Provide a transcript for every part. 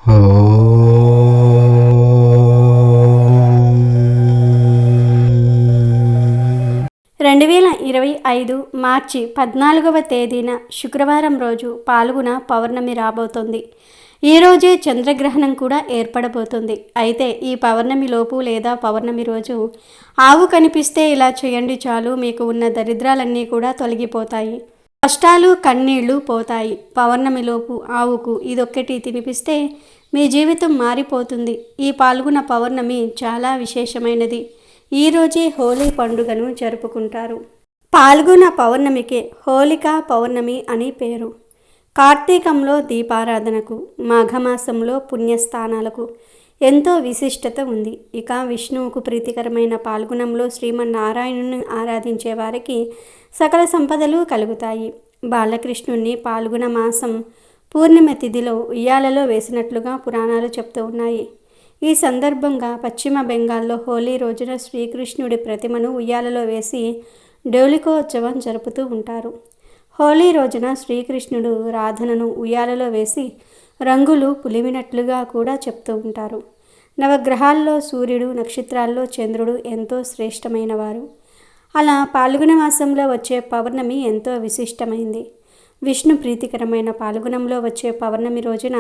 2025 మార్చి 14వ తేదీన శుక్రవారం రోజు పాల్గొన పౌర్ణమి రాబోతోంది. ఈరోజే చంద్రగ్రహణం కూడా ఏర్పడబోతుంది. అయితే ఈ పౌర్ణమి లోపు లేదా పౌర్ణమి రోజు ఆవు కనిపిస్తే ఇలా చేయండి చాలు, మీకు ఉన్న దరిద్రాలన్నీ కూడా తొలగిపోతాయి, కష్టాలు కన్నీళ్లు పోతాయి. పౌర్ణమిలోపు ఆవుకు ఇదొక్కటి తినిపిస్తే మీ జీవితం మారిపోతుంది. ఈ పాల్గొన పౌర్ణమి చాలా విశేషమైనది. ఈరోజే హోలీ పండుగను జరుపుకుంటారు. పాల్గొన పౌర్ణమికి హోళికా పౌర్ణమి అని పేరు. కార్తీకంలో దీపారాధనకు, మాఘమాసంలో పుణ్యస్థానాలకు ఎంతో విశిష్టత ఉంది. ఇక విష్ణువుకు ప్రీతికరమైన పాల్గొనంలో శ్రీమన్నారాయణుని ఆరాధించే వారికి సకల సంపదలు కలుగుతాయి. బాలకృష్ణుణ్ణి పాల్గొన మాసం పూర్ణిమ తిథిలో ఉయ్యాలలో వేసినట్లుగా పురాణాలు చెప్తూ ఉన్నాయి. ఈ సందర్భంగా పశ్చిమ బెంగాల్లో హోలీ రోజున శ్రీకృష్ణుడి ప్రతిమను ఉయ్యాలలో వేసి డోలికోత్సవం జరుపుతూ ఉంటారు. హోలీ రోజున శ్రీకృష్ణుడు రాధనను ఉయ్యాలలో వేసి రంగులు పులిమినట్లుగా కూడా చెప్తూ ఉంటారు. నవగ్రహాల్లో సూర్యుడు, నక్షత్రాల్లో చంద్రుడు ఎంతో శ్రేష్టమైనవారు. అలా పాల్గొన మాసంలో వచ్చే పౌర్ణమి ఎంతో విశిష్టమైంది. విష్ణు ప్రీతికరమైన పాల్గొనంలో వచ్చే పౌర్ణమి రోజున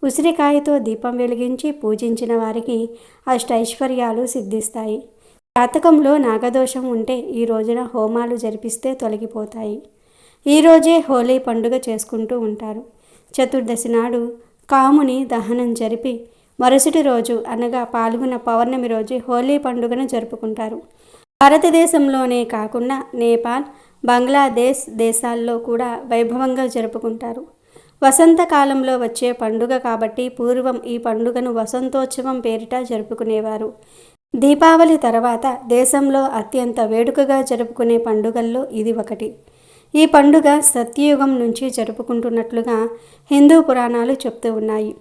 ఉసిరికాయతో దీపం వెలిగించి పూజించిన వారికి అష్టైశ్వర్యాలు సిద్ధిస్తాయి. జాతకంలో నాగదోషం ఉంటే ఈ రోజున హోమాలు జరిపిస్తే తొలగిపోతాయి. ఈరోజే హోలీ పండుగ చేసుకుంటూ ఉంటారు. చతుర్దశి నాడు కాముని దహనం జరిపి మరుసటి రోజు అనగా పాల్గొన పౌర్ణమి రోజు హోలీ పండుగను జరుపుకుంటారు. భారతదేశంలోనే కాకుండా నేపాల్, బంగ్లాదేశ్ దేశాల్లో కూడా వైభవంగా జరుపుకుంటారు. వసంతకాలంలో వచ్చే పండుగ కాబట్టి పూర్వం ఈ పండుగను వసంతోత్సవం పేరిట జరుపుకునేవారు. దీపావళి తర్వాత దేశంలో అత్యంత వేడుకగా జరుపుకునే పండుగల్లో ఇది ఒకటి. ఈ పండుగ సత్యయుగం నుంచి జరుపుకుంటున్నట్లుగా హిందూ పురాణాలు చెప్తూ ఉన్నాయి.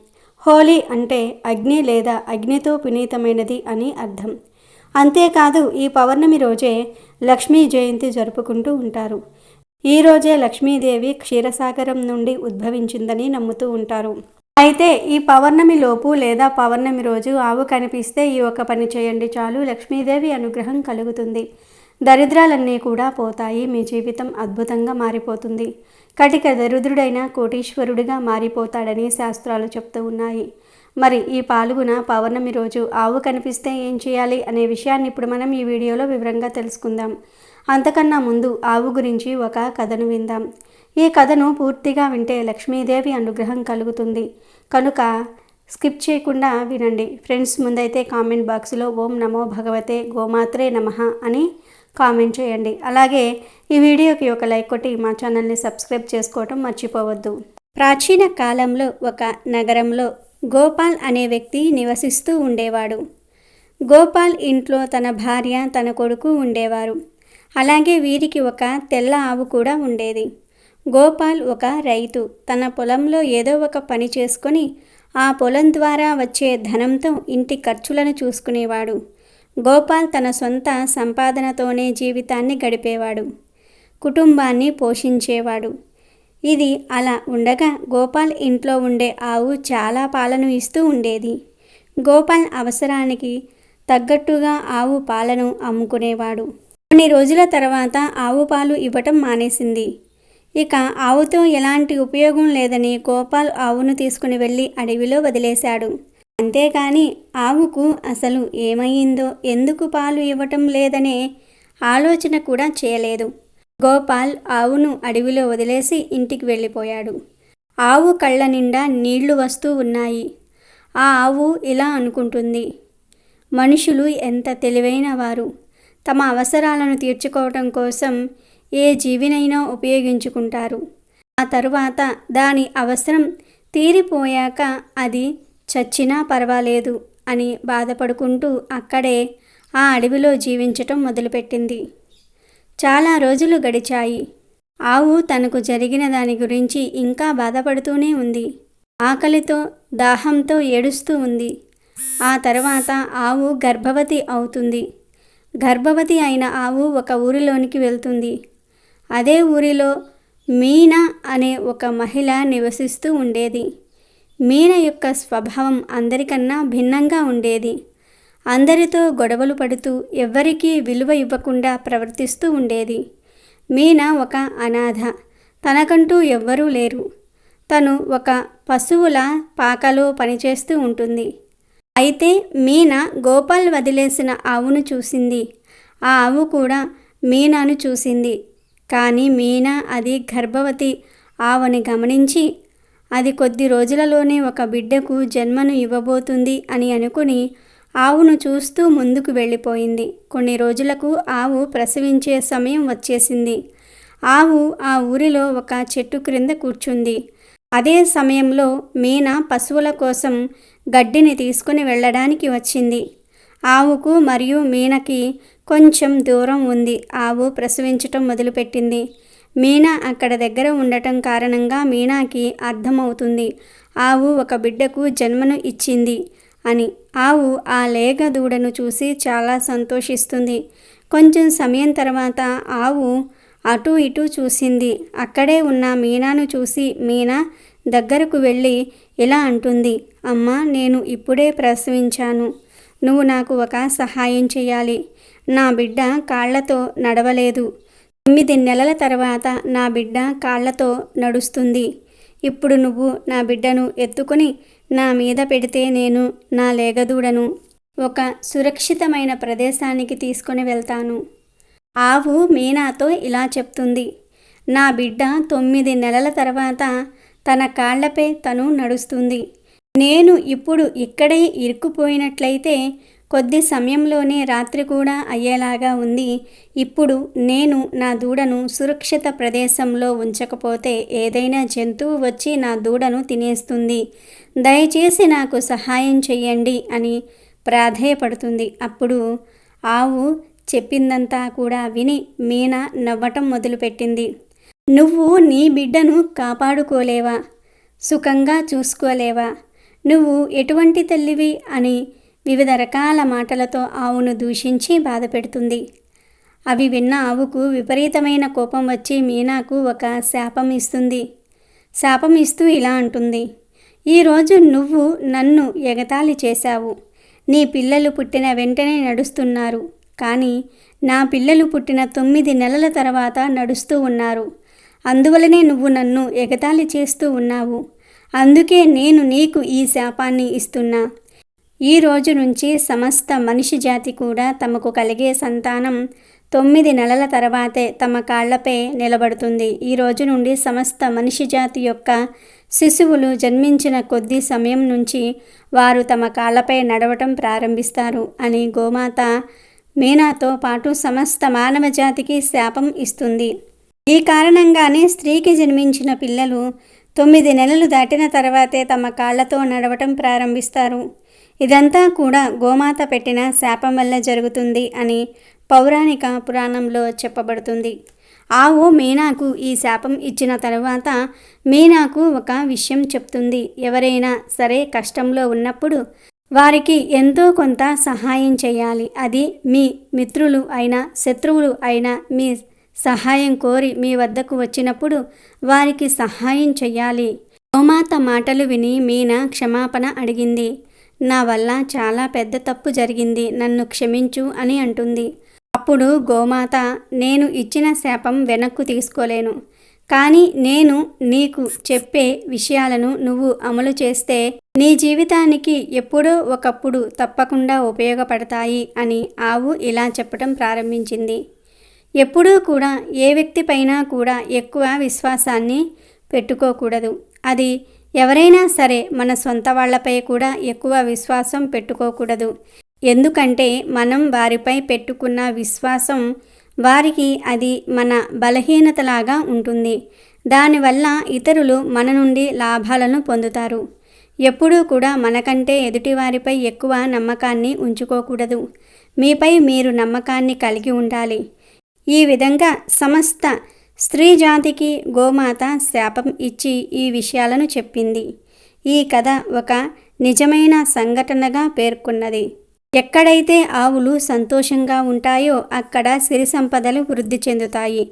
హోలీ అంటే అగ్ని లేదా అగ్నితో పునీతమైనది అని అర్థం. అంతేకాదు ఈ పౌర్ణమి రోజే లక్ష్మీ జయంతి జరుపుకుంటూ ఉంటారు. ఈరోజే లక్ష్మీదేవి క్షీరసాగరం నుండి ఉద్భవించిందని నమ్ముతూ ఉంటారు. అయితే ఈ పౌర్ణమి లోపు లేదా పౌర్ణమి రోజు ఆవు కనిపిస్తే ఈ ఒక్క పని చేయండి చాలు, లక్ష్మీదేవి అనుగ్రహం కలుగుతుంది, దరిద్రాలన్నీ కూడా పోతాయి, మీ జీవితం అద్భుతంగా మారిపోతుంది, కటిక దరిద్రుడైన కోటీశ్వరుడిగా మారిపోతాడని శాస్త్రాలు చెప్తూ ఉన్నాయి. మరి ఈ పాల్గొన పౌర్ణమి రోజు ఆవు కనిపిస్తే ఏం చేయాలి అనే విషయాన్ని ఇప్పుడు మనం ఈ వీడియోలో వివరంగా తెలుసుకుందాం. అంతకన్నా ముందు ఆవు గురించి ఒక కథను విందాం. ఈ కథను పూర్తిగా వింటే లక్ష్మీదేవి అనుగ్రహం కలుగుతుంది కనుక స్కిప్ చేయకుండా వినండి. ఫ్రెండ్స్, ముందైతే కామెంట్ బాక్స్లో ఓం నమో భగవతే గోమాత్రే నమః అని కామెంట్ చేయండి. అలాగే ఈ వీడియోకి ఒక లైక్ కొట్టి మా ఛానల్ని సబ్స్క్రైబ్ చేసుకోవటం మర్చిపోవద్దు. ప్రాచీన కాలంలో ఒక నగరంలో గోపాల్ అనే వ్యక్తి నివసిస్తూ ఉండేవాడు. గోపాల్ ఇంట్లో తన భార్య, తన కొడుకు ఉండేవారు. అలాగే వీరికి ఒక తెల్ల ఆవు కూడా ఉండేది. గోపాల్ ఒక రైతు. తన పొలంలో ఏదో ఒక పని చేసుకొని ఆ పొలం ద్వారా వచ్చే ధనంతో ఇంటి ఖర్చులను చూసుకునేవాడు. గోపాల్ తన సొంత సంపాదనతోనే జీవితాన్ని గడిపేవాడు, కుటుంబాన్ని పోషించేవాడు. ఇది అలా ఉండగా గోపాల్ ఇంట్లో ఉండే ఆవు చాలా పాలను ఇస్తూ ఉండేది. గోపాల్ అవసరానికి తగ్గట్టుగా ఆవు పాలను అమ్ముకునేవాడు. కొన్ని రోజుల తర్వాత ఆవు పాలు ఇవ్వటం మానేసింది. ఇక ఆవుతో ఎలాంటి ఉపయోగం లేదని గోపాల్ ఆవును తీసుకుని వెళ్ళి అడవిలో వదిలేశాడు. అంతేకాని ఆవుకు అసలు ఏమైందో, ఎందుకు పాలు ఇవ్వటం లేదనే ఆలోచన కూడా చేయలేదు. గోపాల్ ఆవును అడవిలో వదిలేసి ఇంటికి వెళ్ళిపోయాడు. ఆవు కళ్ళ నిండా నీళ్లు వస్తూ ఉన్నాయి. ఆ ఆవు ఇలా అనుకుంటుంది, మనుషులు ఎంత తెలివైన వారు, తమ అవసరాలను తీర్చుకోవటం కోసం ఏ జీవినైనా ఉపయోగించుకుంటారు. ఆ తరువాత దాని అవసరం తీరిపోయాక అది చచ్చినా పర్వాలేదు అని బాధపడుకుంటూ అక్కడే ఆ అడవిలో జీవించటం మొదలుపెట్టింది. చాలా రోజులు గడిచాయి. ఆవు తనకు జరిగిన దాని గురించి ఇంకా బాధపడుతూనే ఉంది. ఆకలితో, దాహంతో ఏడుస్తూ ఉంది. ఆ తర్వాత ఆవు గర్భవతి అవుతుంది. గర్భవతి అయిన ఆవు ఒక ఊరిలోనికి వెళ్తుంది. అదే ఊరిలో మీనా అనే ఒక మహిళ నివసిస్తూ ఉండేది. మీన యొక్క స్వభావం అందరికన్నా భిన్నంగా ఉండేది. అందరితో గొడవలు పడుతూ ఎవ్వరికీ విలువ ఇవ్వకుండా ప్రవర్తిస్తూ ఉండేది. మీన ఒక అనాథ. తనకంటూ ఎవ్వరూ లేరు. తను ఒక పశువుల పాకలో పనిచేస్తూ ఉంటుంది. అయితే మీన గోపాల్ వదిలేసిన ఆవును చూసింది. ఆ ఆవు కూడా మీనాను చూసింది. కానీ మీన అది గర్భవతి ఆవుని గమనించి అది కొద్ది రోజులలోనే ఒక బిడ్డకు జన్మను ఇవ్వబోతుంది అని అనుకుని ఆవును చూస్తూ ముందుకు వెళ్ళిపోయింది. కొన్ని రోజులకు ఆవు ప్రసవించే సమయం వచ్చేసింది. ఆవు ఆ ఊరిలో ఒక చెట్టు క్రింద కూర్చుంది. అదే సమయంలో మీన పశువుల కోసం గడ్డిని తీసుకుని వెళ్ళడానికి వచ్చింది. ఆవుకు మరియు మీనకి కొంచెం దూరం ఉంది. ఆవు ప్రసవించటం మొదలుపెట్టింది. మీనా అక్కడ దగ్గర ఉండటం కారణంగా మీనాకి అర్థమవుతుంది ఆవు ఒక బిడ్డకు జన్మను ఇచ్చింది అని. ఆవు ఆ లేగ దూడను చూసి చాలా సంతోషిస్తుంది. కొంచెం సమయం తర్వాత ఆవు అటు ఇటు చూసింది. అక్కడే ఉన్న మీనాను చూసి మీనా దగ్గరకు వెళ్ళి ఇలా అంటుంది, అమ్మా, నేను ఇప్పుడే ప్రసవించాను. నువ్వు నాకు ఒక సహాయం చేయాలి. నా బిడ్డ కాళ్లతో నడవలేదు. 9 నెలల తర్వాత నా బిడ్డ కాళ్లతో నడుస్తుంది. ఇప్పుడు నువ్వు నా బిడ్డను ఎత్తుకుని నా మీద పెడితే నేను నా లేగదూడను ఒక సురక్షితమైన ప్రదేశానికి తీసుకొని వెళ్తాను. ఆవు మీనాతో ఇలా చెప్తుంది, నా బిడ్డ 9 నెలల తర్వాత తన కాళ్లపై తను నడుస్తుంది. నేను ఇప్పుడు ఇక్కడే ఇరుక్కుపోయినట్లయితే కొద్ది సమయంలోనే రాత్రి కూడా అయ్యేలాగా ఉంది. ఇప్పుడు నేను నా దూడను సురక్షిత ప్రదేశంలో ఉంచకపోతే ఏదైనా జంతువు వచ్చి నా దూడను తినేస్తుంది. దయచేసి నాకు సహాయం చెయ్యండి అని ప్రాధేయపడుతుంది. అప్పుడు ఆవు చెప్పిందంతా కూడా విని మీనా నవ్వటం మొదలుపెట్టింది. నువ్వు నీ బిడ్డను కాపాడుకోలేవా? సుఖంగా చూసుకోలేవా? నువ్వు ఎటువంటి తల్లివి అని వివిధ రకాల మాటలతో ఆవును దూషించి బాధపెడుతుంది. అవి విన్న ఆవుకు విపరీతమైన కోపం వచ్చి మీనాకు ఒక శాపం ఇస్తుంది. శాపం ఇస్తూ ఇలా అంటుంది, ఈరోజు నువ్వు నన్ను ఎగతాళి చేశావు. నీ పిల్లలు పుట్టిన వెంటనే నడుస్తున్నారు. కానీ నా పిల్లలు పుట్టిన 9 నెలల తర్వాత నడుస్తూ ఉన్నారు. అందువలనే నువ్వు నన్ను ఎగతాళి చేస్తూ ఉన్నావు. అందుకే నేను నీకు ఈ శాపాన్ని ఇస్తున్నా. ఈ రోజు నుంచి సమస్త మనిషి జాతి కూడా తమకు కలిగే సంతానం 9 నెలల తర్వాతే తమ కాళ్లపై నిలబడుతుంది. ఈ రోజు నుండి సమస్త మనిషి జాతి యొక్క శిశువులు జన్మించిన కొద్ది సమయం నుంచి వారు తమ కాళ్లపై నడవటం ప్రారంభిస్తారు అని గోమాత మీనాతో పాటు సమస్త మానవ జాతికి శాపం ఇస్తుంది. ఈ కారణంగానే స్త్రీకి జన్మించిన పిల్లలు 9 నెలలు దాటిన తర్వాతే తమ కాళ్లతో నడవటం ప్రారంభిస్తారు. ఇదంతా కూడా గోమాత పెట్టిన శాపం వల్ల జరుగుతుంది అని పౌరాణిక పురాణంలో చెప్పబడుతుంది. ఆవు మీనాకు ఈ శాపం ఇచ్చిన తరువాత మీనాకు ఒక విషయం చెప్తుంది. ఎవరైనా సరే కష్టంలో ఉన్నప్పుడు వారికి ఎంతో కొంత సహాయం చేయాలి. అది మీ మిత్రులు అయినా శత్రువులు అయినా మీ సహాయం కోరి మీ వద్దకు వచ్చినప్పుడు వారికి సహాయం చెయ్యాలి. గోమాత మాటలు విని మీనా క్షమాపణ అడిగింది. నా వల్ల చాలా పెద్ద తప్పు జరిగింది, నన్ను క్షమించు అని అంటుంది. అప్పుడు గోమాత, నేను ఇచ్చిన శాపం వెనక్కు తీసుకోలేను. కానీ నేను నీకు చెప్పే విషయాలను నువ్వు అమలు చేస్తే నీ జీవితానికి ఎప్పుడో ఒకప్పుడు తప్పకుండా ఉపయోగపడతాయి అని ఆవు ఇలా చెప్పటం ప్రారంభించింది. ఎప్పుడూ కూడా ఏ వ్యక్తిపైనా కూడా ఎక్కువ విశ్వాసాన్ని పెట్టుకోకూడదు. అది ఎవరైనా సరే మన సొంత వాళ్లపై కూడా ఎక్కువ విశ్వాసం పెట్టుకోకూడదు. ఎందుకంటే మనం వారిపై పెట్టుకున్న విశ్వాసం వారికి అది మన బలహీనతలాగా ఉంటుంది. దానివల్ల ఇతరులు మన నుండి లాభాలను పొందుతారు. ఎప్పుడూ కూడా మనకంటే ఎదుటివారిపై ఎక్కువ నమ్మకాన్ని ఉంచుకోకూడదు. మీపై మీరు నమ్మకాన్ని కలిగి ఉండాలి. ఈ విధంగా సమస్త స్త్రీ జాతికి గోమాత శాపం ఇచ్చి ఈ విషయాలను చెప్పింది. ఈ కథ ఒక నిజమైన సంఘటనగా పేర్కొన్నది. ఎక్కడైతే ఆవులు సంతోషంగా ఉంటాయో అక్కడ సిరి సంపదలు వృద్ధి చెందుతాయి.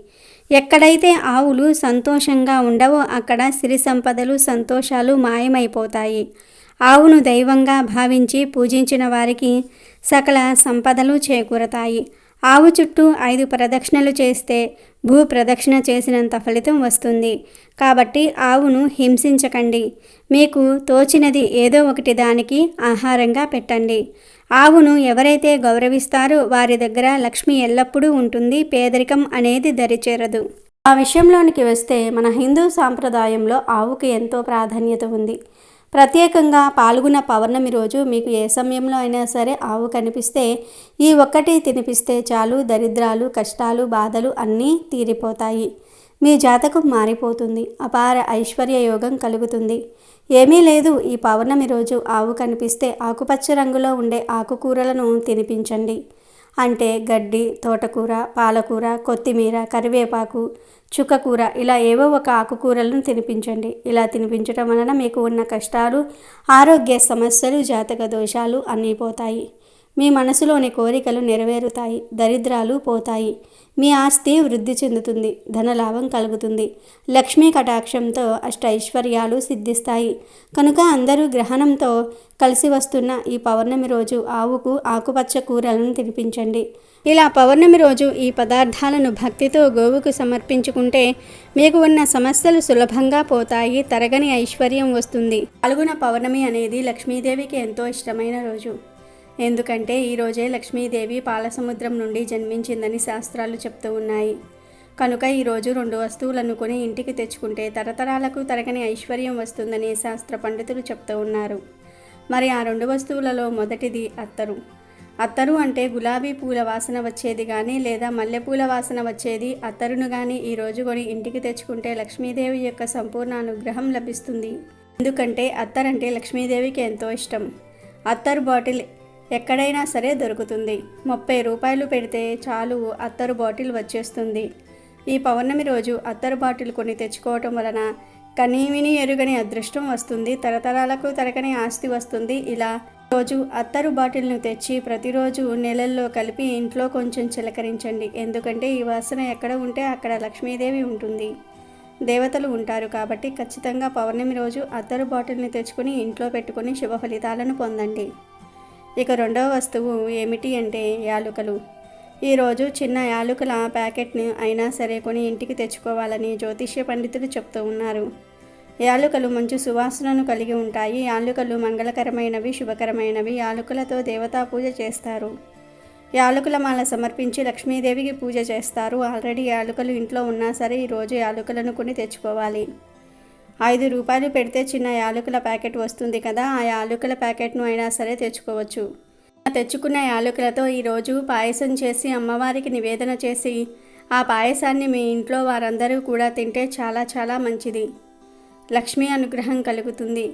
ఎక్కడైతే ఆవులు సంతోషంగా ఉండవో అక్కడ సిరి సంపదలు సంతోషాలు మాయమైపోతాయి. ఆవును దైవంగా భావించి పూజించిన వారికి సకల సంపదలు చేకూరతాయి. ఆవు చుట్టూ 5 ప్రదక్షిణలు చేస్తే భూ ప్రదక్షిణ చేసినంత ఫలితం వస్తుంది. కాబట్టి ఆవును హింసించకండి. మీకు తోచినది ఏదో ఒకటి దానికి ఆహారంగా పెట్టండి. ఆవును ఎవరైతే గౌరవిస్తారో వారి దగ్గర లక్ష్మి ఎల్లప్పుడూ ఉంటుంది. పేదరికం అనేది దరిచేరదు. ఆ విషయంలోనికి వస్తే మన హిందూ సాంప్రదాయంలో ఆవుకి ఎంతో ప్రాధాన్యత ఉంది. ప్రత్యేకంగా పాల్గొన్న పౌర్ణమి రోజు మీకు ఏ సమయంలో అయినా సరే ఆవు కనిపిస్తే ఈ ఒక్కటి తినిపిస్తే చాలు, దరిద్రాలు, కష్టాలు, బాధలు అన్నీ తీరిపోతాయి. మీ జాతకం మారిపోతుంది. అపార ఐశ్వర్య యోగం కలుగుతుంది. ఏమీ లేదు, ఈ పౌర్ణమి రోజు ఆవు కనిపిస్తే ఆకుపచ్చ రంగులో ఉండే ఆకుకూరలను తినిపించండి. అంటే గడ్డి, తోటకూర, పాలకూర, కొత్తిమీర, కరివేపాకు, చుక్కకూర ఇలా ఏవో ఒక ఆకుకూరలను తినిపించండి. ఇలా తినిపించడం వలన మీకు ఉన్న కష్టాలు, ఆరోగ్య సమస్యలు, జాతక దోషాలు అన్నీ పోతాయి. మీ మనసులోని కోరికలు నెరవేరుతాయి. దరిద్రాలు పోతాయి. మీ ఆస్తి వృద్ధి చెందుతుంది. ధనలాభం కలుగుతుంది. లక్ష్మీ కటాక్షంతో అష్టైశ్వర్యాలు సిద్ధిస్తాయి. కనుక అందరూ గ్రహణంతో కలిసి వస్తున్న ఈ పౌర్ణమి రోజు ఆవుకు ఆకుపచ్చ కూరలను తినిపించండి. ఇలా పౌర్ణమి రోజు ఈ పదార్థాలను భక్తితో గోవుకు సమర్పించుకుంటే మీకు ఉన్న సమస్యలు సులభంగా పోతాయి. తరగని ఐశ్వర్యం వస్తుంది. పాల్గొన పౌర్ణమి అనేది లక్ష్మీదేవికి ఎంతో ఇష్టమైన రోజు. ఎందుకంటే ఈరోజే లక్ష్మీదేవి పాలసముద్రం నుండి జన్మించిందని శాస్త్రాలు చెప్తూ ఉన్నాయి. కనుక ఈరోజు 2 వస్తువులను కొని ఇంటికి తెచ్చుకుంటే తరతరాలకు తరగని ఐశ్వర్యం వస్తుందని శాస్త్ర పండితులు చెప్తూ ఉన్నారు. మరి ఆ 2 వస్తువులలో మొదటిది అత్తరు. అత్తరు అంటే గులాబీ పూల వాసన వచ్చేది కానీ లేదా మల్లెపూల వాసన వచ్చేది అత్తరును కానీ ఈరోజు కొని ఇంటికి తెచ్చుకుంటే లక్ష్మీదేవి యొక్క సంపూర్ణ అనుగ్రహం లభిస్తుంది. ఎందుకంటే అత్తరంటే లక్ష్మీదేవికి ఎంతో ఇష్టం. అత్తరు బాటిల్ ఎక్కడైనా సరే దొరుకుతుంది. 30 రూపాయలు పెడితే చాలు అత్తరు బాటిల్ వచ్చేస్తుంది. ఈ పౌర్ణమి రోజు అత్తరు బాటిల్ కొని తెచ్చుకోవటం వలన కనీవిని ఎరుగని అదృష్టం వస్తుంది. తరతరాలకు తరగని ఆస్తి వస్తుంది. ఇలా రోజు అత్తరు బాటిల్ను తెచ్చి ప్రతిరోజు నీళ్ళల్లో కలిపి ఇంట్లో కొంచెం చిలకరించండి. ఎందుకంటే ఈ వాసన ఎక్కడ ఉంటే అక్కడ లక్ష్మీదేవి ఉంటుంది, దేవతలు ఉంటారు. కాబట్టి ఖచ్చితంగా పౌర్ణమి రోజు అత్తరు బాటిల్ని తెచ్చుకొని ఇంట్లో పెట్టుకొని శుభ ఫలితాలను పొందండి. ఇక 2వ వస్తువు ఏమిటి అంటే యాలుకలు. ఈరోజు చిన్న యాలుకల ప్యాకెట్ని అయినా సరే కొని ఇంటికి తెచ్చుకోవాలని జ్యోతిష్య పండితులు చెప్తూ ఉన్నారు. యాలుకలు మంచి సువాసనను కలిగి ఉంటాయి. యాలుకలు మంగళకరమైనవి, శుభకరమైనవి. యాలుకలతో దేవతా పూజ చేస్తారు. యాలుకల మాల సమర్పించి లక్ష్మీదేవికి పూజ చేస్తారు. ఆల్రెడీ యాలుకలు ఇంట్లో ఉన్నా సరే ఈరోజు యాలుకలను కొని తెచ్చుకోవాలి. 5 రూపాయలు పెడితే చిన్న యాలకుల ప్యాకెట్ వస్తుంది కదా, ఆ యాలకుల ప్యాకెట్ను అయినా సరే తెచ్చుకోవచ్చు. తెచ్చుకున్న యాలకులతో ఈరోజు పాయసం చేసి అమ్మవారికి నివేదన చేసి ఆ పాయసాన్ని మీ ఇంట్లో వారందరూ కూడా తింటే చాలా చాలా మంచిది. లక్ష్మీ అనుగ్రహం కలుగుతుంది.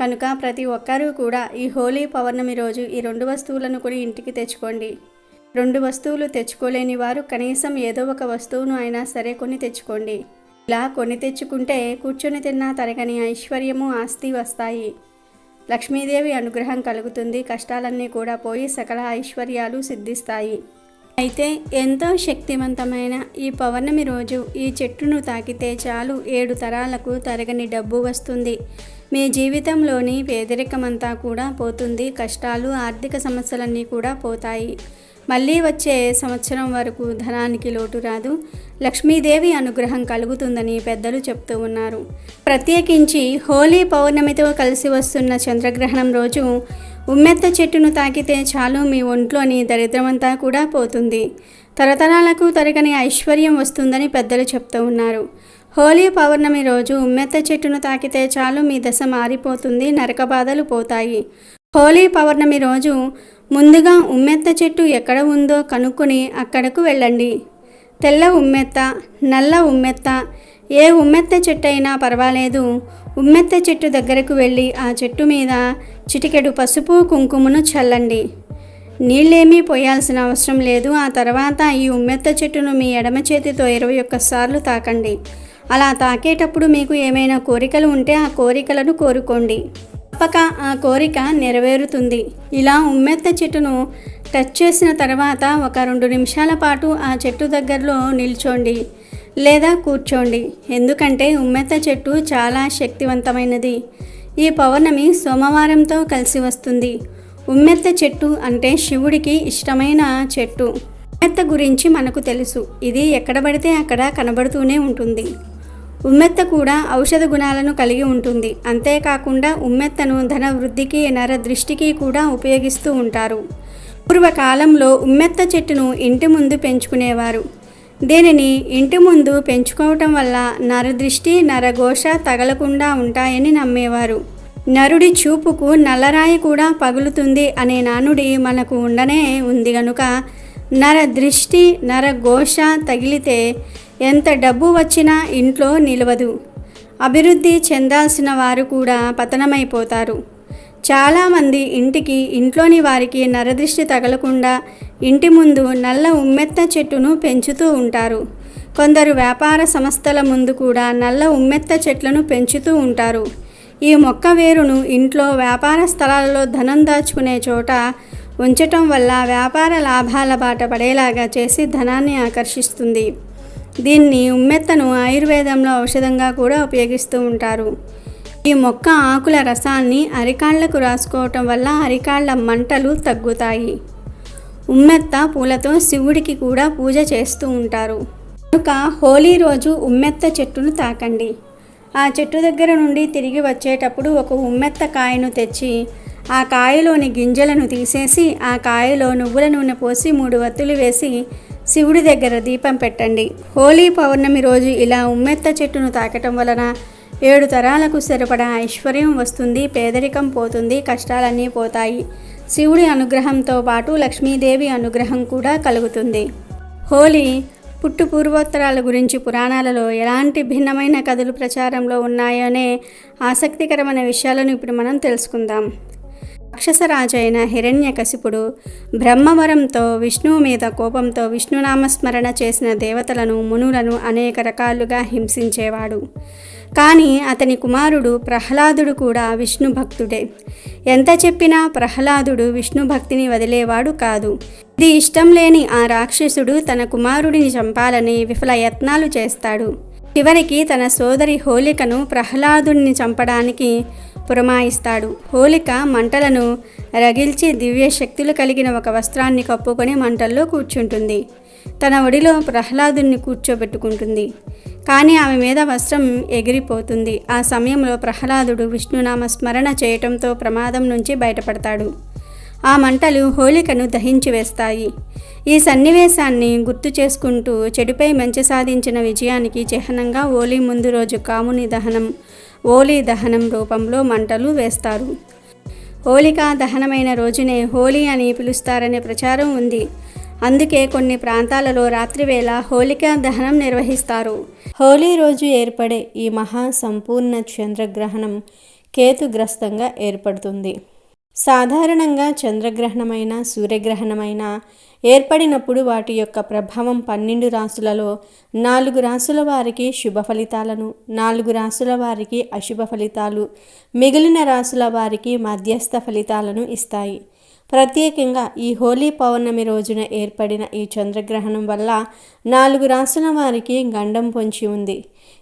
కనుక ప్రతి ఒక్కరూ కూడా ఈ హోలీ పౌర్ణమి రోజు ఈ 2 వస్తువులను కొని ఇంటికి తెచ్చుకోండి. 2 వస్తువులు తెచ్చుకోలేని వారు కనీసం ఏదో ఒక వస్తువును అయినా సరే కొని తెచ్చుకోండి. ఇలా కొని తెచ్చుకుంటే కూర్చొని తిన్నా తరగని ఐశ్వర్యము, ఆస్తి వస్తాయి. లక్ష్మీదేవి అనుగ్రహం కలుగుతుంది. కష్టాలన్నీ కూడా పోయి సకల ఐశ్వర్యాలు సిద్ధిస్తాయి. అయితే ఎంతో శక్తివంతమైన ఈ పౌర్ణమి రోజు ఈ చెట్టును తాకితే చాలు 7 తరాలకు తరగని డబ్బు వస్తుంది. మీ జీవితంలోని పేదరికమంతా కూడా పోతుంది. కష్టాలు, ఆర్థిక సమస్యలన్నీ కూడా పోతాయి. మళ్ళీ వచ్చే సంవత్సరం వరకు ధనానికి లోటు రాదు. లక్ష్మీదేవి అనుగ్రహం కలుగుతుందని పెద్దలు చెప్తూ ఉన్నారు. ప్రత్యేకించి హోలీ పౌర్ణమితో కలిసి వస్తున్న చంద్రగ్రహణం రోజు ఉమ్మెత్త చెట్టును తాకితే చాలు మీ ఒంట్లోని దరిద్రమంతా కూడా పోతుంది. తరతరాలకు తరగని ఐశ్వర్యం వస్తుందని పెద్దలు చెప్తూ ఉన్నారు. హోలీ పౌర్ణమి రోజు ఉమ్మెత్త చెట్టును తాకితే చాలు మీ దశ మారిపోతుంది. నరక బాధలు పోతాయి. హోలీ పౌర్ణమి రోజు ముందుగా ఉమ్మెత్త చెట్టు ఎక్కడ ఉందో కనుక్కొని అక్కడకు వెళ్ళండి. తెల్ల ఉమ్మెత్త, నల్ల ఉమ్మెత్త, ఏ ఉమ్మెత్త చెట్టు అయినా పర్వాలేదు. ఉమ్మెత్త చెట్టు దగ్గరకు వెళ్ళి ఆ చెట్టు మీద చిటికెడు పసుపు, కుంకుమను చల్లండి. నీళ్ళేమీ పోయాల్సిన అవసరం లేదు. ఆ తర్వాత ఈ ఉమ్మెత్త చెట్టును మీ ఎడమ చేతితో 21 సార్లు తాకండి. అలా తాకేటప్పుడు మీకు ఏమైనా కోరికలు ఉంటే ఆ కోరికలను కోరుకోండి. తప్పక ఆ కోరిక నెరవేరుతుంది. ఇలా ఉమ్మెత్త చెట్టును టచ్ చేసిన తర్వాత ఒక 2 నిమిషాల పాటు ఆ చెట్టు దగ్గరలో నిల్చోండి. లేదా కూర్చోండి. ఎందుకంటే ఉమ్మెత్త చెట్టు చాలా శక్తివంతమైనది. ఈ పౌర్ణమి సోమవారంతో కలిసి వస్తుంది. ఉమ్మెత్త చెట్టు అంటే శివుడికి ఇష్టమైన చెట్టు. ఉమ్మెత్త గురించి మనకు తెలుసు. ఇది ఎక్కడ పడితే అక్కడ కనబడుతూనే ఉంటుంది. ఉమ్మెత్త కూడా ఔషధ గుణాలను కలిగి ఉంటుంది. అంతేకాకుండా ఉమ్మెత్తను ధన వృద్ధికి, నర దృష్టికి కూడా ఉపయోగిస్తూ ఉంటారు. పూర్వకాలంలో ఉమ్మెత్త చెట్టును ఇంటి ముందు పెంచుకునేవారు. దీనిని ఇంటి ముందు పెంచుకోవటం వల్ల నరదృష్టి, నరఘోష తగలకుండా ఉంటాయని నమ్మేవారు. నరుడి చూపుకు నల్లరాయి కూడా పగులుతుంది అనే నానుడి మనకు ఉండనే ఉంది గనుక నరదృష్టి, నరఘోష తగిలితే ఎంత డబ్బు వచ్చినా ఇంట్లో నిలవదు. అభివృద్ధి చెందాల్సిన వారు కూడా పతనమైపోతారు. చాలామంది ఇంట్లోని వారికి నరదృష్టి తగలకుండా ఇంటి ముందు నల్ల ఉమ్మెత్త చెట్టును పెంచుతూ ఉంటారు. కొందరు వ్యాపార సంస్థల ముందు కూడా నల్ల ఉమ్మెత్త చెట్లను పెంచుతూ ఉంటారు. ఈ మొక్క వేరును ఇంట్లో, వ్యాపార స్థలాలలో ధనం దాచుకునే చోట ఉంచటం వల్ల వ్యాపార లాభాల బాట పడేలాగా చేసి ధనాన్ని ఆకర్షిస్తుంది. దీన్ని ఉమ్మెత్తను ఆయుర్వేదంలో ఔషధంగా కూడా ఉపయోగిస్తూ ఉంటారు. ఈ మొక్క ఆకుల రసాన్ని అరికాళ్లకు రాసుకోవటం వల్ల అరికాళ్ల మంటలు తగ్గుతాయి. ఉమ్మెత్త పూలతో శివుడికి కూడా పూజ చేస్తూ ఉంటారు. కనుక హోలీ రోజు ఉమ్మెత్త చెట్టును తాకండి. ఆ చెట్టు దగ్గర నుండి తిరిగి వచ్చేటప్పుడు ఒక ఉమ్మెత్త కాయను తెచ్చి ఆ కాయలోని గింజలను తీసేసి ఆ కాయలో నువ్వుల నూనె పోసి 3 వత్తులు వేసి శివుడి దగ్గర దీపం పెట్టండి. హోలీ పౌర్ణమి రోజు ఇలా ఉమ్మెత్త చెట్టును తాకటం వలన 7 తరాలకు సరిపడా ఐశ్వర్యం వస్తుంది, పేదరికం పోతుంది, కష్టాలన్నీ పోతాయి. శివుడి అనుగ్రహంతో పాటు లక్ష్మీదేవి అనుగ్రహం కూడా కలుగుతుంది. హోలీ పుట్టు పూర్వోత్తరాల గురించి పురాణాలలో ఎలాంటి భిన్నమైన కథలు ప్రచారంలో ఉన్నాయోనే ఆసక్తికరమైన విషయాలను ఇప్పుడు మనం తెలుసుకుందాం. రాక్షసరాజైన హిరణ్యకశిపుడు బ్రహ్మవరంతో విష్ణువు మీద కోపంతో విష్ణునామస్మరణ చేసిన దేవతలను, మునులను అనేక రకాలుగా హింసించేవాడు. కానీ అతని కుమారుడు ప్రహ్లాదుడు కూడా విష్ణు భక్తుడే. ఎంత చెప్పినా ప్రహ్లాదుడు విష్ణు భక్తిని వదిలేవాడు కాదు. ఇది ఇష్టం లేని ఆ రాక్షసుడు తన కుమారుడిని చంపాలని విఫల యత్నాలు చేస్తాడు. చివరికి తన సోదరి హోలికను ప్రహ్లాదుడిని చంపడానికి పురమాయిస్తాడు. హోలిక మంటలను రగిల్చి దివ్య శక్తులు కలిగిన ఒక వస్త్రాన్ని కప్పుకొని మంటల్లో కూర్చుంటుంది. తన ఒడిలో ప్రహ్లాదుని కూర్చోబెట్టుకుంటుంది. కానీ ఆమె మీద వస్త్రం ఎగిరిపోతుంది. ఆ సమయంలో ప్రహ్లాదుడు విష్ణునామ స్మరణ చేయటంతో ప్రమాదం నుంచి బయటపడతాడు. ఆ మంటలు హోలికను దహించి వేస్తాయి. ఈ సన్నివేశాన్ని గుర్తు చేసుకుంటూ చెడుపై మంచి సాధించిన విజయానికి చిహ్నంగా హోలీ ముందు రోజు కాముని దహనం, హోలీ దహనం రూపంలో మంటలు వేస్తారు. హోలికా దహనమైన రోజునే హోలీ అని పిలుస్తారనే ప్రచారం ఉంది. అందుకే కొన్ని ప్రాంతాలలో రాత్రివేళ హోలికా దహనం నిర్వహిస్తారు. హోలీ రోజు ఏర్పడే ఈ మహా సంపూర్ణ చంద్రగ్రహణం కేతుగ్రస్తంగా ఏర్పడుతుంది. సాధారణంగా చంద్రగ్రహణమైన, సూర్యగ్రహణమైన ఏర్పడినప్పుడు వాటి యొక్క ప్రభావం 12 రాశులలో 4 రాశుల వారికి శుభ ఫలితాలను, 4 రాశుల వారికి అశుభ ఫలితాలు, మిగిలిన రాశుల వారికి మధ్యస్థ ఫలితాలను ఇస్తాయి. ప్రత్యేకంగా ఈ హోలీ పౌర్ణమి రోజున ఏర్పడిన ఈ చంద్రగ్రహణం వల్ల 4 రాశుల వారికి గండం పొంచి ఉంది.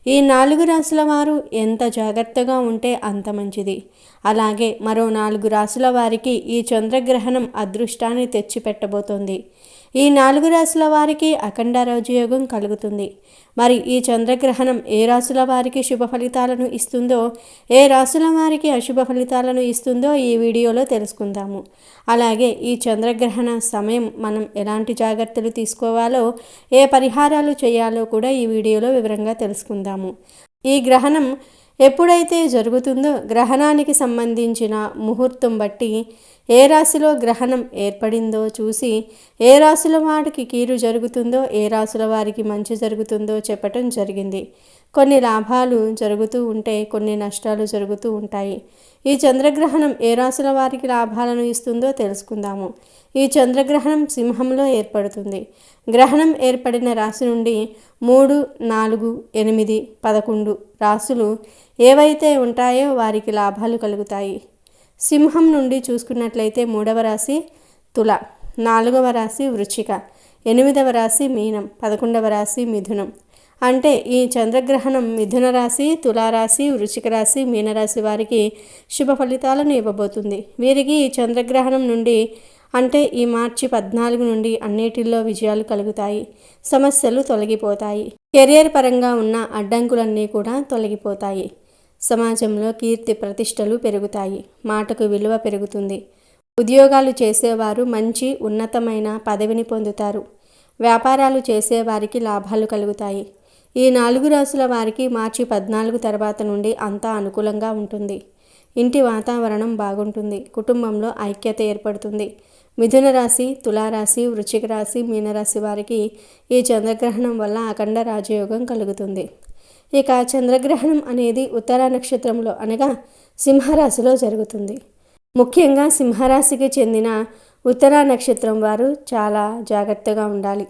ఈ 4 రాశుల వారు ఎంత జాగ్రత్తగా ఉంటే అంత మంచిది. అలాగే మరో 4 రాశుల వారికి ఈ చంద్రగ్రహణం అదృష్టాన్ని తెచ్చిపెట్టబోతోంది. ఈ 4 రాశుల వారికి అఖండ రాజయోగం కలుగుతుంది. మరి ఈ చంద్రగ్రహణం ఏ రాశుల వారికి శుభ ఫలితాలను ఇస్తుందో, ఏ రాశుల వారికి అశుభ ఫలితాలను ఇస్తుందో ఈ వీడియోలో తెలుసుకుందాము. అలాగే ఈ చంద్రగ్రహణ సమయం మనం ఎలాంటి జాగ్రత్తలు తీసుకోవాలో, ఏ పరిహారాలు చేయాలో కూడా ఈ వీడియోలో వివరంగా తెలుసుకుందాము. ఈ గ్రహణం ఎప్పుడైతే జరుగుతుందో గ్రహణానికి సంబంధించిన ముహూర్తం బట్టి ఏ రాశిలో గ్రహణం ఏర్పడిందో చూసి ఏ రాశుల వారికి కీడు జరుగుతుందో, ఏ రాశుల వారికి మంచి జరుగుతుందో చెప్పటం జరిగింది. కొన్ని లాభాలు జరుగుతూ ఉంటే కొన్ని నష్టాలు జరుగుతూ ఉంటాయి. ఈ చంద్రగ్రహణం ఏ రాశుల వారికి లాభాలను ఇస్తుందో తెలుసుకుందాము. ఈ చంద్రగ్రహణం సింహంలో ఏర్పడుతుంది. గ్రహణం ఏర్పడిన రాశి నుండి 3, 4, 8, 11 రాశులు ఏవైతే ఉంటాయో వారికి లాభాలు కలుగుతాయి. సింహం నుండి చూసుకున్నట్లయితే 3వ రాశి తుల, 4వ రాశి వృశ్చిక, 8వ రాశి మీనం, 11వ రాశి మిథునం. అంటే ఈ చంద్రగ్రహణం మిథున రాశి, తులారాశి, వృశ్చిక రాశి, మీనరాశి వారికి శుభ ఫలితాలను ఇవ్వబోతుంది. వీరికి ఈ చంద్రగ్రహణం నుండి అంటే ఈ మార్చి 14 నుండి అన్నిటిల్లో విజయాలు కలుగుతాయి. సమస్యలు తొలగిపోతాయి. కెరియర్ పరంగా ఉన్న అడ్డంకులన్నీ కూడా తొలగిపోతాయి. సమాజంలో కీర్తి ప్రతిష్టలు పెరుగుతాయి. మాటకు విలువ పెరుగుతుంది. ఉద్యోగాలు చేసేవారు మంచి ఉన్నతమైన పదవిని పొందుతారు. వ్యాపారాలు చేసేవారికి లాభాలు కలుగుతాయి. ఈ 4 రాశుల వారికి మార్చి 14 తర్వాత నుండి అంతా అనుకూలంగా ఉంటుంది. ఇంటి వాతావరణం బాగుంటుంది. కుటుంబంలో ఐక్యత ఏర్పడుతుంది. మిథున రాశి, తులారాశి, వృశ్చిక రాశి, మీనరాశి వారికి ఈ చంద్రగ్రహణం వల్ల అఖండ రాజయోగం కలుగుతుంది. ఇక చంద్రగ్రహణం అనేది ఉత్తర నక్షత్రంలో అనగా సింహరాశిలో జరుగుతుంది. ముఖ్యంగా సింహరాశికి చెందిన ఉత్తర నక్షత్రం వారు చాలా జాగ్రత్తగా ఉండాలి.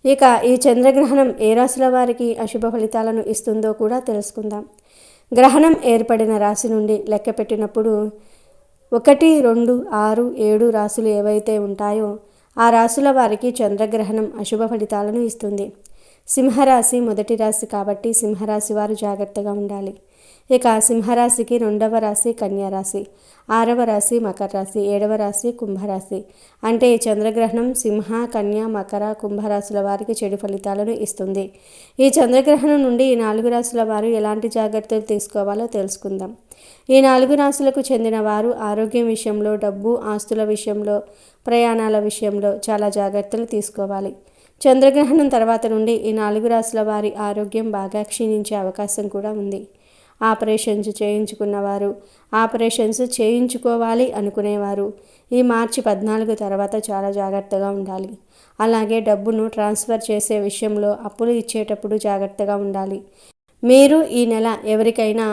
ఇక ఈ చంద్రగ్రహణం ఏ రాశుల వారికి అశుభ ఫలితాలను ఇస్తుందో కూడా తెలుసుకుందాం. గ్రహణం ఏర్పడిన రాశి నుండి లెక్క పెట్టినప్పుడు 1, 2, 6, 7 రాశులు ఏవైతే ఉంటాయో ఆ రాశుల వారికి చంద్రగ్రహణం అశుభ ఫలితాలను ఇస్తుంది. సింహరాశి మొదటి రాశి కాబట్టి సింహరాశి వారు జాగ్రత్తగా ఉండాలి. ఇక సింహరాశికి 2వ రాశి కన్యారాశి, 6వ రాశి మకర రాశి, 7వ రాశి కుంభరాశి. అంటే ఈ చంద్రగ్రహణం సింహ, కన్య, మకర, కుంభరాశుల వారికి చెడు ఫలితాలను ఇస్తుంది. ఈ చంద్రగ్రహణం నుండి ఈ 4 రాశుల వారు ఎలాంటి జాగ్రత్తలు తీసుకోవాలో తెలుసుకుందాం. ఈ 4 రాశులకు చెందిన వారు ఆరోగ్యం విషయంలో, డబ్బు, ఆస్తుల విషయంలో, ప్రయాణాల విషయంలో చాలా జాగ్రత్తలు తీసుకోవాలి. చంద్రగ్రహణం తర్వాత నుండి ఈ 4 రాశుల వారి ఆరోగ్యం బాగా క్షీణించే అవకాశం కూడా ఉంది. ఆపరేషన్స్ చేయించుకున్నవారు, ఆపరేషన్స్ చేయించుకోవాలి అనుకునేవారు ఈ మార్చి 14 తర్వాత చాలా జాగ్రత్తగా ఉండాలి. అలాగే డబ్బును ట్రాన్స్ఫర్ చేసే విషయంలో, అప్పులు ఇచ్చేటప్పుడు జాగ్రత్తగా ఉండాలి. మీరు ఈ నెల ఎవరికైనా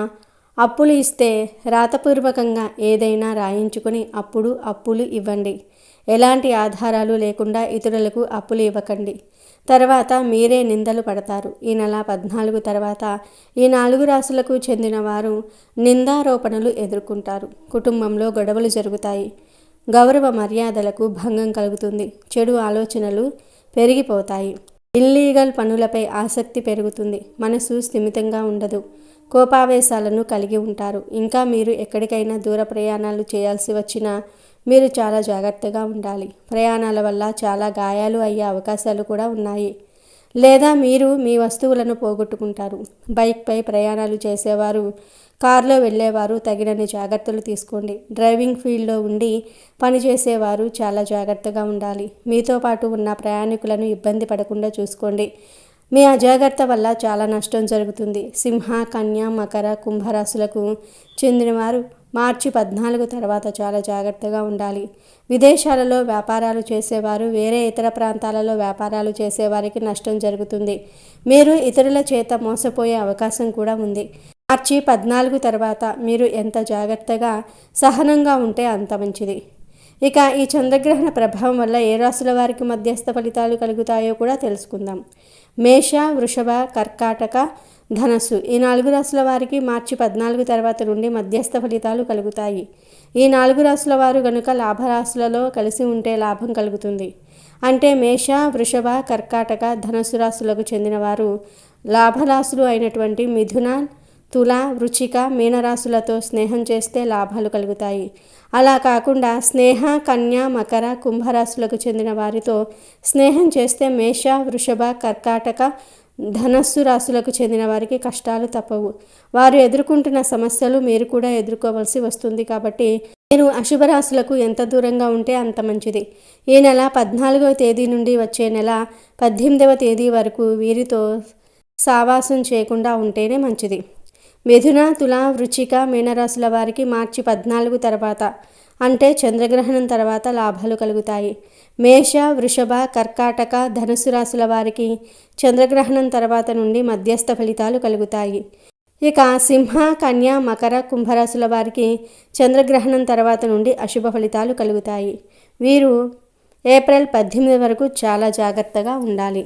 అప్పులు ఇస్తే రాతపూర్వకంగా ఏదైనా రాయించుకొని అప్పులు ఇవ్వండి. ఎలాంటి ఆధారాలు లేకుండా ఇతరులకు అప్పులు ఇవ్వకండి. తర్వాత మీరే నిందలు పడతారు. ఈ నెల 14 తర్వాత ఈ 4 రాశులకు చెందిన వారు నిందారోపణలు ఎదుర్కొంటారు. కుటుంబంలో గొడవలు జరుగుతాయి. గౌరవ మర్యాదలకు భంగం కలుగుతుంది. చెడు ఆలోచనలు పెరిగిపోతాయి. ఇల్లీగల్ పనులపై ఆసక్తి పెరుగుతుంది. మనసు స్థిమితంగా ఉండదు. కోపావేశాలను కలిగి ఉంటారు. ఇంకా మీరు ఎక్కడికైనా దూర ప్రయాణాలు చేయాల్సి వచ్చినా మీరు చాలా జాగ్రత్తగా ఉండాలి. ప్రయాణాల వల్ల చాలా గాయాలు అయ్యే అవకాశాలు కూడా ఉన్నాయి. లేదా మీరు మీ వస్తువులను పోగొట్టుకుంటారు. బైక్పై ప్రయాణాలు చేసేవారు, కారులో వెళ్ళేవారు తగినన్ని జాగ్రత్తలు తీసుకోండి. డ్రైవింగ్ ఫీల్డ్లో ఉండి పనిచేసేవారు చాలా జాగ్రత్తగా ఉండాలి. మీతో పాటు ఉన్న ప్రయాణికులను ఇబ్బంది పడకుండా చూసుకోండి. మీ అజాగ్రత్త వల్ల చాలా నష్టం జరుగుతుంది. సింహ, కన్య, మకర, కుంభరాశులకు చెందినవారు మార్చి 14 తర్వాత చాలా జాగ్రత్తగా ఉండాలి. విదేశాలలో వ్యాపారాలు చేసేవారు, వేరే ఇతర ప్రాంతాలలో వ్యాపారాలు చేసేవారికి నష్టం జరుగుతుంది. మీరు ఇతరుల చేత మోసపోయే అవకాశం కూడా ఉంది. మార్చి 14 తర్వాత మీరు ఎంత జాగ్రత్తగా, సహనంగా ఉంటే అంత మంచిది. ఇక ఈ చంద్రగ్రహణ ప్రభావం వల్ల ఏ రాశుల వారికి మధ్యస్థ ఫలితాలు కలుగుతాయో కూడా తెలుసుకుందాం. మేష, వృషభ, కర్కాటక, ధనస్సు ఈ 4 రాశుల వారికి మార్చి 14 తర్వాత నుండి మధ్యస్థ ఫలితాలు కలుగుతాయి. ఈ 4 రాశుల వారు గనుక లాభరాశులలో కలిసి ఉంటే లాభం కలుగుతుంది. అంటే మేష, వృషభ, కర్కాటక, ధనస్సు రాశులకు చెందినవారు లాభరాశులు అయినటువంటి మిథున, తుల, వృశ్చిక, మీనరాశులతో స్నేహం చేస్తే లాభాలు కలుగుతాయి. అలా కాకుండా స్నేహ, కన్య, మకర, కుంభరాశులకు చెందిన వారితో స్నేహం చేస్తే మేష, వృషభ, కర్కాటక, ధనస్సు రాశులకు చెందిన వారికి కష్టాలు తప్పవు. వారు ఎదుర్కొంటున్న సమస్యలు మీరు కూడా ఎదుర్కోవాల్సి వస్తుంది. కాబట్టి మీరు అశుభరాశులకు ఎంత దూరంగా ఉంటే అంత మంచిది. ఈ నెల 14వ తేదీ నుండి వచ్చే నెల 18వ తేదీ వరకు వీరితో సావాసం చేయకుండా ఉంటేనే మంచిది. మిథున, తుల, వృశ్చిక, మీనరాశుల వారికి మార్చి 14 తర్వాత అంటే చంద్రగ్రహణం తర్వాత లాభాలు కలుగుతాయి. మేష, వృషభ, కర్కాటక, ధనుసు రాశుల వారికి చంద్రగ్రహణం తర్వాత నుండి మధ్యస్థ ఫలితాలు కలుగుతాయి. ఇక సింహ, కన్య, మకర, కుంభరాశుల వారికి చంద్రగ్రహణం తర్వాత నుండి అశుభ ఫలితాలు కలుగుతాయి. వీరు ఏప్రిల్ 18 వరకు చాలా జాగ్రత్తగా ఉండాలి.